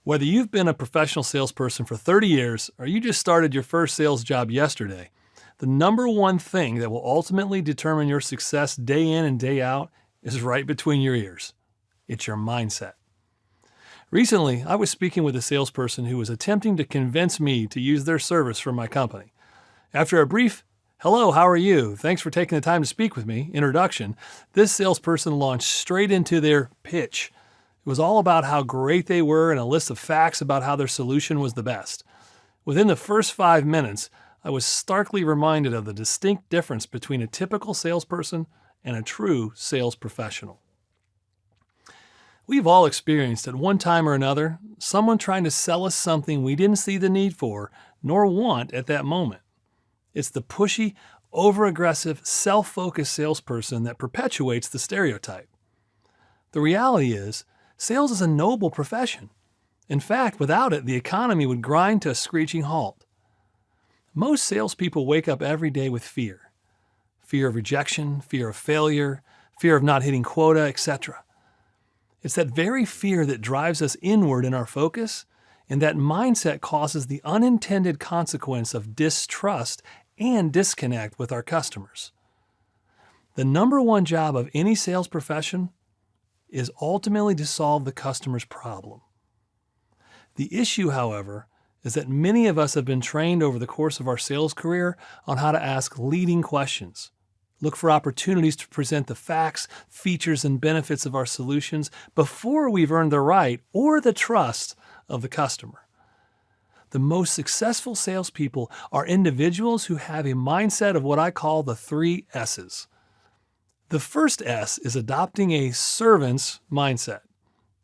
Whether you've been a professional salesperson for 30 years or you just started your first sales job yesterday, the number one thing that will ultimately determine your success day in and day out is right between your ears. It's your mindset. Recently, I was speaking with a salesperson who was attempting to convince me to use their service for my company. After a brief, "Hello, how are you? Thanks for taking the time to speak with me," introduction, this salesperson launched straight into their pitch. It was all about how great they were and a list of facts about how their solution was the best. Within the first 5 minutes, I was starkly reminded of the distinct difference between a typical salesperson and a true sales professional. We've all experienced at one time or another someone trying to sell us something we didn't see the need for nor want at that moment. It's the pushy, over-aggressive, self-focused salesperson that perpetuates the stereotype. The reality is, sales is a noble profession. In fact, without it, the economy would grind to a screeching halt. Most salespeople wake up every day with fear. Fear of rejection, fear of failure, fear of not hitting quota, etc. It's that very fear that drives us inward in our focus, and that mindset causes the unintended consequence of distrust and disconnect with our customers. The number one job of any sales profession is ultimately to solve the customer's problem. The issue, however, is that many of us have been trained over the course of our sales career on how to ask leading questions, look for opportunities to present the facts, features, and benefits of our solutions before we've earned the right or the trust of the customer. The most successful salespeople are individuals who have a mindset of what I call the 3 S's. The first S is adopting a servant's mindset.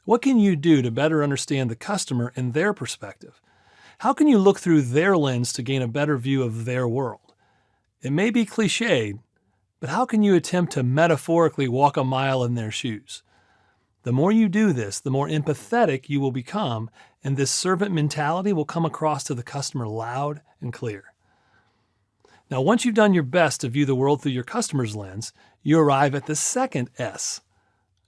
What can you do to better understand the customer and their perspective? How can you look through their lens to gain a better view of their world? It may be cliched, but how can you attempt to metaphorically walk a mile in their shoes? The more you do this, the more empathetic you will become, and this servant mentality will come across to the customer loud and clear. Now, once you've done your best to view the world through your customer's lens, you arrive at the second S,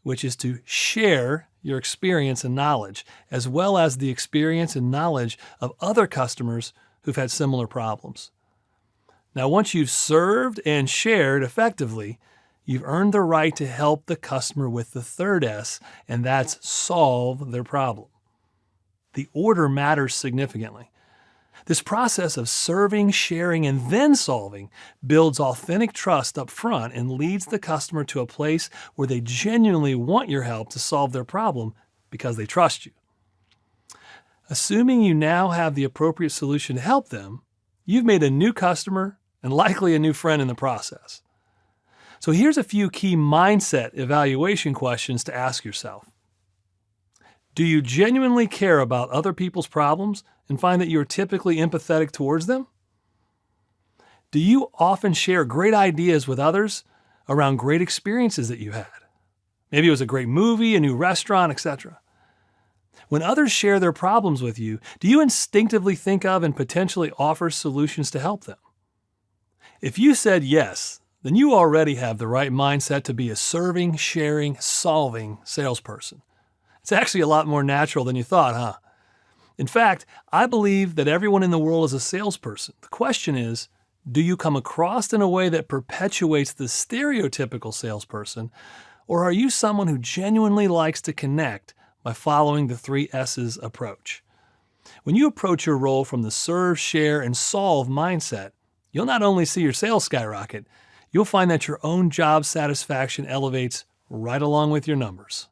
which is to share your experience and knowledge, as well as the experience and knowledge of other customers who've had similar problems. Now, once you've served and shared effectively, you've earned the right to help the customer with the third S, and that's solve their problem. The order matters significantly. This process of serving, sharing, and then solving builds authentic trust up front and leads the customer to a place where they genuinely want your help to solve their problem because they trust you. Assuming you now have the appropriate solution to help them, you've made a new customer and likely a new friend in the process. So here's a few key mindset evaluation questions to ask yourself. Do you genuinely care about other people's problems and find that you're typically empathetic towards them? Do you often share great ideas with others around great experiences that you had? Maybe it was a great movie, a new restaurant, etc. When others share their problems with you, do you instinctively think of and potentially offer solutions to help them? If you said yes, then you already have the right mindset to be a serving, sharing, solving salesperson. It's actually a lot more natural than you thought, huh? In fact, I believe that everyone in the world is a salesperson. The question is, do you come across in a way that perpetuates the stereotypical salesperson, or are you someone who genuinely likes to connect by following the 3 S's approach? When you approach your role from the serve, share, and solve mindset, you'll not only see your sales skyrocket, you'll find that your own job satisfaction elevates right along with your numbers.